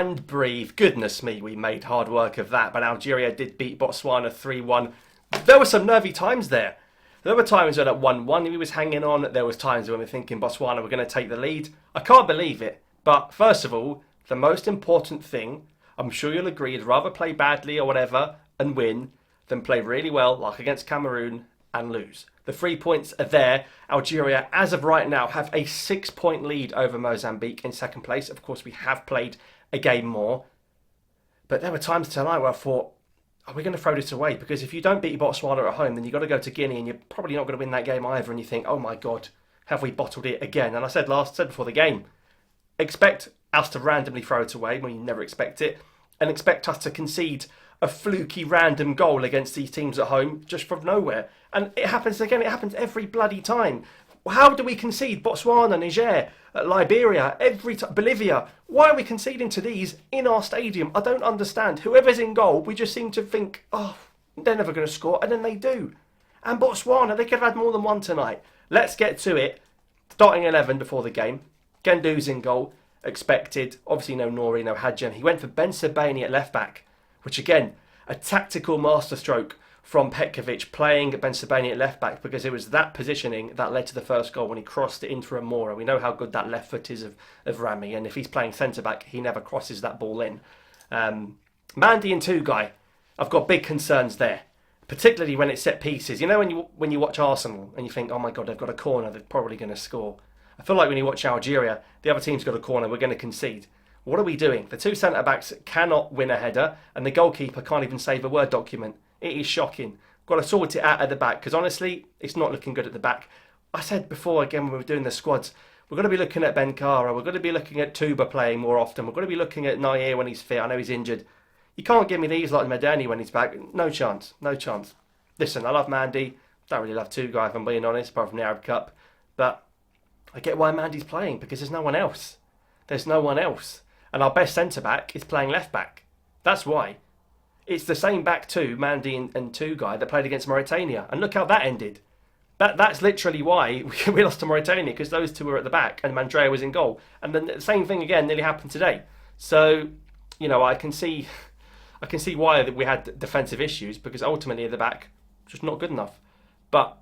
And breathe. Goodness me, we made hard work of that. But Algeria did beat Botswana 3-1. There were some nervy times there. There were times when at 1-1 he was hanging on. There was times when we were thinking Botswana were going to take the lead. I can't believe it. But first of all, the most important thing, I'm sure you'll agree, is rather play badly or whatever and win than play really well, like against Cameroon, and lose. The 3 points are there. Algeria, as of right now, have a 6-point lead over Mozambique in second place. Of course, we have played a game more. But there were times tonight where I thought, are we going to throw this away? Because if you don't beat Botswana at home, then you've got to go to Guinea and you're probably not going to win that game either. And you think, oh my God, have we bottled it again? And I said before the game, expect us to randomly throw it away when you never expect it. And expect us to concede a fluky random goal against these teams at home just from nowhere. And it happens again. It happens every bloody time. How do we concede Botswana, Niger, Liberia, every time, Bolivia? Why are we conceding to these in our stadium? I don't understand. Whoever's in goal, we just seem to think, oh, they're never going to score, and then they do. And Botswana, they could have had more than one tonight. Let's get to it. Starting 11 before the game. Gendu's in goal, expected. Obviously no Nouri, no Hadjan. He went for Ben Sebaini at left back, which again, a tactical masterstroke from Petkovic playing Ben Sebaini at left back, because it was that positioning that led to the first goal when he crossed it into Amora. We know how good that left foot is of Rami, and if he's playing centre back, he never crosses that ball in. Mandy and Tugai, I've got big concerns there, particularly when it's set pieces. You know when you watch Arsenal and you think, oh my God, they've got a corner, they're probably going to score. I feel like when you watch Algeria, the other team's got a corner, we're going to concede. What are we doing? The two centre backs cannot win a header, and the goalkeeper can't even save a Word document. It is shocking. Got to sort it out at the back, because honestly, it's not looking good at the back. I said before, again, when we were doing the squads, we're going to be looking at Benkara, we're going to be looking at Tuba playing more often, we're going to be looking at Nair when he's fit. I know he's injured. You can't give me these like Medani when he's back. No chance. No chance. Listen, I love Mandy. Don't really love Tugai, if I'm being honest, apart from the Arab Cup. But I get why Mandy's playing, because there's no one else. There's no one else. And our best centre-back is playing left-back. That's why. It's the same back two, Mandy and Tugai, that played against Mauritania. And look how that ended. That's literally why we lost to Mauritania, because those two were at the back and Mandrea was in goal. And then the same thing again nearly happened today. So, you know, I can see why we had defensive issues, because ultimately at the back, just not good enough. But,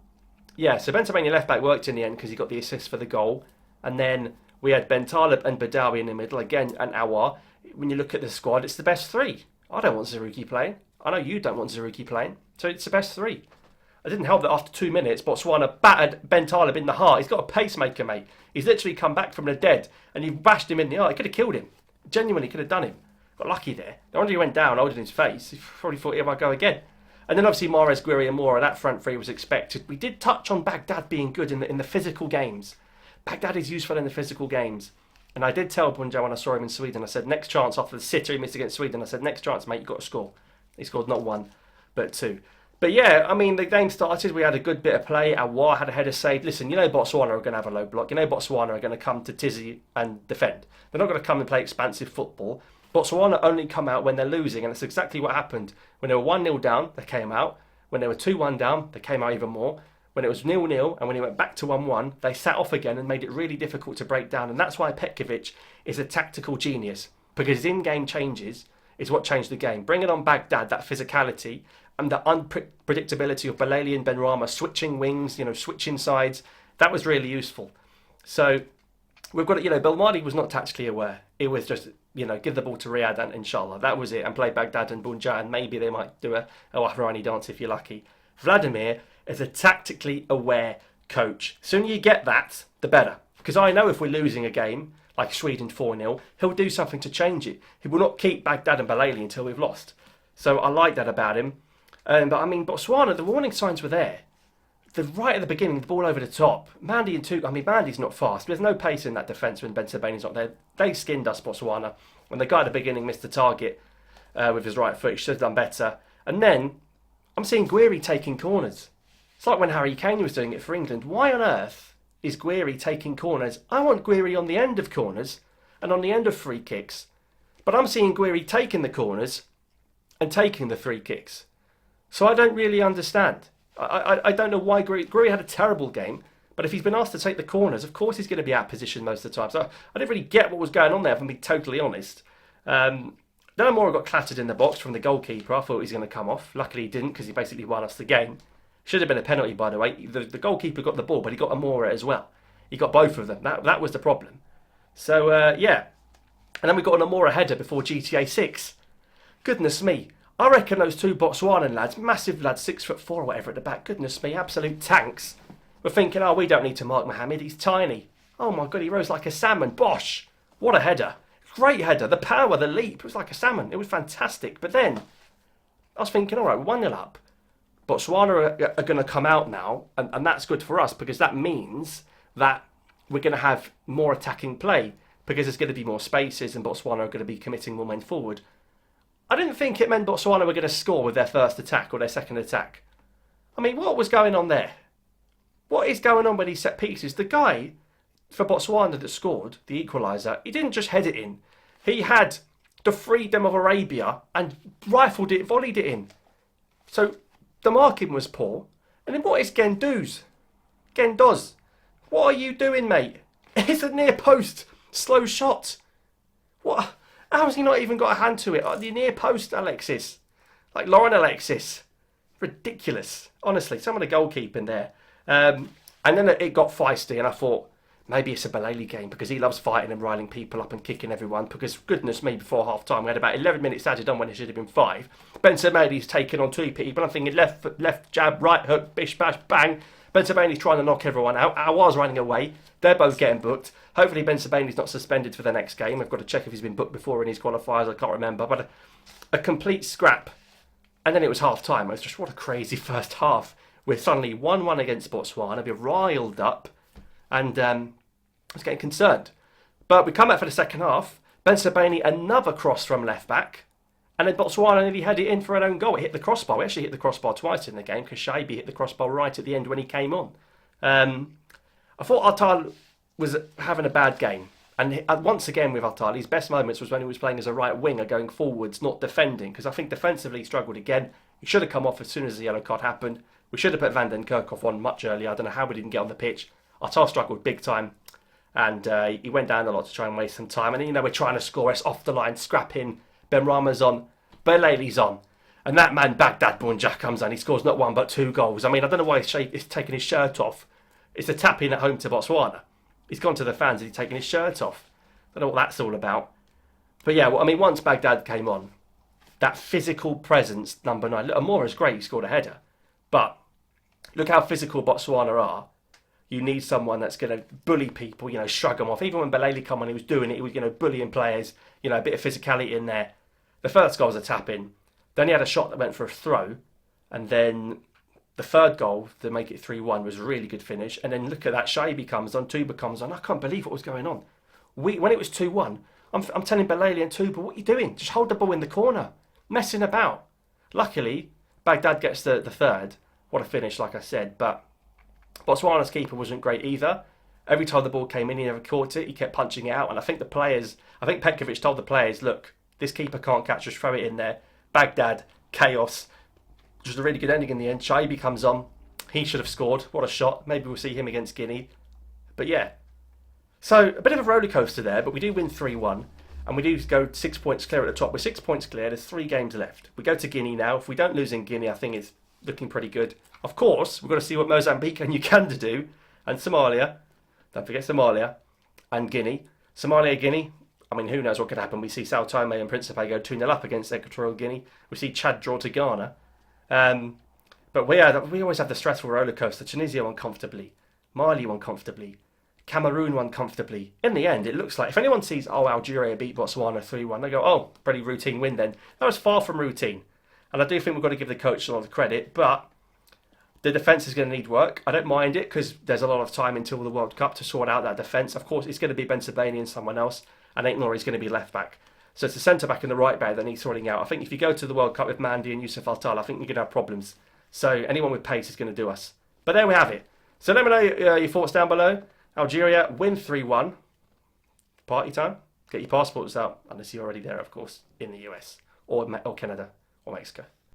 yeah, so Bentabania left-back worked in the end because he got the assist for the goal. And then we had Ben Talib and Badawi in the middle, again, and Awar. When you look at the squad, it's the best three. I don't want Zaruki playing. I know you don't want Zaruki playing. So it's the best three. It didn't help that after 2 minutes, Botswana battered Ben Talib in the heart. He's got a pacemaker, mate. He's literally come back from the dead, and he bashed him in the eye. He could have killed him. Genuinely could have done him. Got lucky there. No wonder he went down, holding his face. He probably thought he might go again. And then obviously Mahrez, Guiri and Moura, that front three was expected. We did touch on Baghdad being good in the physical games. Baghdad is useful in the physical games. And I did tell Bounedjah when I saw him in Sweden, I said, next chance after the sitter he missed against Sweden, I said, next chance, mate, you've got to score. He scored not one, but two. But yeah, I mean, the game started, we had a good bit of play. Awar had a header saved. Listen, you know Botswana are going to have a low block. You know Botswana are going to come to Tizzy and defend. They're not going to come and play expansive football. Botswana only come out when they're losing, and that's exactly what happened. When they were 1-0 down, they came out. When they were 2-1 down, they came out even more. When it was 0-0 and when he went back to 1-1, they sat off again and made it really difficult to break down. And that's why Petkovic is a tactical genius, because his in-game changes is what changed the game. Bringing on Baghdad, that physicality and the unpredictability of Belali and Benrahma switching wings, switching sides, that was really useful. So we've got it, Belmadi was not tactically aware. It was just, give the ball to Riyadh and inshallah. That was it. And play Baghdad and Bounedjah, and maybe they might do a Wahrani dance if you're lucky. Vladimir is a tactically aware coach. The sooner you get that, the better. Because I know if we're losing a game, like Sweden 4-0, he'll do something to change it. He will not keep Baghdad and Belali until we've lost. So I like that about him. But I mean, Botswana, the warning signs were there. Right at the beginning, the ball over the top. Mandy and Tuga, Mandy's not fast. There's no pace in that defence when Ben Sebaini's not there. They skinned us, Botswana. When the guy at the beginning missed the target with his right foot, he should have done better. And then, I'm seeing Guiri taking corners. It's like when Harry Kane was doing it for England. Why on earth is Guiri taking corners? I want Guiri on the end of corners and on the end of free kicks. But I'm seeing Guiri taking the corners and taking the free kicks. So I don't really understand. I don't know why Guiri had a terrible game, but if he's been asked to take the corners, of course he's going to be out of position most of the time. So I didn't really get what was going on there, if I'm being totally honest. Then Amora got clattered in the box from the goalkeeper. I thought he was going to come off. Luckily he didn't, because he basically won us the game. Should have been a penalty, by the way. The goalkeeper got the ball, but he got Amora as well. He got both of them. That was the problem. So, yeah. And then we got an Amora header before GTA 6. Goodness me. I reckon those two Botswanan lads, massive lads, 6'4" or whatever at the back, goodness me, absolute tanks, were thinking, oh, we don't need to mark Mohammed, he's tiny. Oh my god, he rose like a salmon. Bosh! What a header. Great header. The power, the leap, it was like a salmon. It was fantastic. But then, I was thinking, all right, 1-0 up. Botswana are going to come out now, and that's good for us, because that means that we're going to have more attacking play, because there's going to be more spaces and Botswana are going to be committing more men forward. I didn't think it meant Botswana were going to score with their first attack or their second attack. I mean, what was going on there? What is going on with these set pieces? The guy for Botswana that scored, the equaliser, he didn't just head it in. He had the freedom of Arabia and rifled it, volleyed it in. So the marking was poor. And then what is Gendo's? Gendoz, what are you doing, mate? It's a near post, slow shot. What? How has he not even got a hand to it? Oh, the near post, Alexis. Like Lauren Alexis. Ridiculous. Honestly, some of the goalkeeping there. And then it got feisty, and I thought, maybe it's a Balali game, because he loves fighting and riling people up and kicking everyone, because goodness me, before half-time, we had about 11 minutes added on when it should have been 5. Bensebaini's taken on 2 people. I'm thinking left jab, right hook, bish, bash, bang. Bensebaini's trying to knock everyone out. I was running away. They're both getting booked. Hopefully Bensebaini's not suspended for the next game. I've got to check if he's been booked before in his qualifiers. I can't remember. But a complete scrap. And then it was half-time. It was just, what a crazy first half. We're suddenly 1-1 against Botswana. We're riled up. And I was getting concerned. But we come back for the second half. Bensebaini, another cross from left-back. And then Botswana nearly had it in for an own goal. It hit the crossbar. We actually hit the crossbar twice in the game, because Shaibi hit the crossbar right at the end when he came on. I thought Artal was having a bad game. And once again with Artal, his best moments was when he was playing as a right winger, going forwards, not defending. Because I think defensively he struggled again. He should have come off as soon as the yellow card happened. We should have put Van den Kerkhoff on much earlier. I don't know how we didn't get on the pitch. Artal struggled big time. And he went down a lot to try and waste some time. And then, we're trying to score. It's off the line, scrap in. Ben Rama's on. Belali's on. And that man, Baghdad Bounedjah, comes on. He scores not 1 but 2 goals. I mean, I don't know why he's taking his shirt off. It's a tap-in at home to Botswana. He's gone to the fans and he's taken his shirt off. I don't know what that's all about. But yeah, well, I mean, once Baghdad came on, that physical presence, number 9. Look, Amora's great, he scored a header. But look how physical Botswana are. You need someone that's going to bully people, shrug them off. Even when Belali came on, he was doing it. He was, bullying players, a bit of physicality in there. The first goal was a tap-in. Then he had a shot that went for a throw. And then the third goal to make it 3-1 was a really good finish. And then look at that, Shaibi comes on, Tuba comes on. I can't believe what was going on. When it was 2-1, I'm telling Belali and Tuba, what are you doing? Just hold the ball in the corner. Messing about. Luckily, Baghdad gets the third. What a finish, like I said. But Botswana's keeper wasn't great either. Every time the ball came in, he never caught it. He kept punching it out. And I think Petkovic told the players, look, this keeper can't catch us, throw it in there. Baghdad, chaos. Just a really good ending in the end. Shaibi comes on. He should have scored. What a shot. Maybe we'll see him against Guinea. But yeah. So, a bit of a roller coaster there, but we do win 3-1. And we do go 6 points clear at the top. We're 6 points clear. There's 3 games left. We go to Guinea now. If we don't lose in Guinea, I think it's looking pretty good. Of course, we've got to see what Mozambique and Uganda do. And Somalia. Don't forget Somalia. And Guinea. Somalia, Guinea. I mean, who knows what could happen. We see Sao Tome and Principe go 2-0 up against Equatorial Guinea. We see Chad draw to Ghana. But we always have the stressful roller coaster. Tunisia won comfortably. Mali won comfortably. Cameroon won comfortably. In the end, it looks like, if anyone sees, Algeria beat Botswana 3-1, they go, oh, pretty routine win then. That was far from routine. And I do think we've got to give the coach a lot of credit, but the defence is going to need work. I don't mind it, because there's a lot of time until the World Cup to sort out that defence. Of course, it's going to be Bensebaini and someone else, and Ait-Nouri is going to be left back. So it's the centre-back and the right-back that needs sorting out. I think if you go to the World Cup with Mandy and Yusuf Altal, I think you're going to have problems. So anyone with pace is going to do us. But there we have it. So let me know your thoughts down below. Algeria win 3-1. Party time. Get your passports out, unless you're already there, of course, in the US or Canada or Mexico.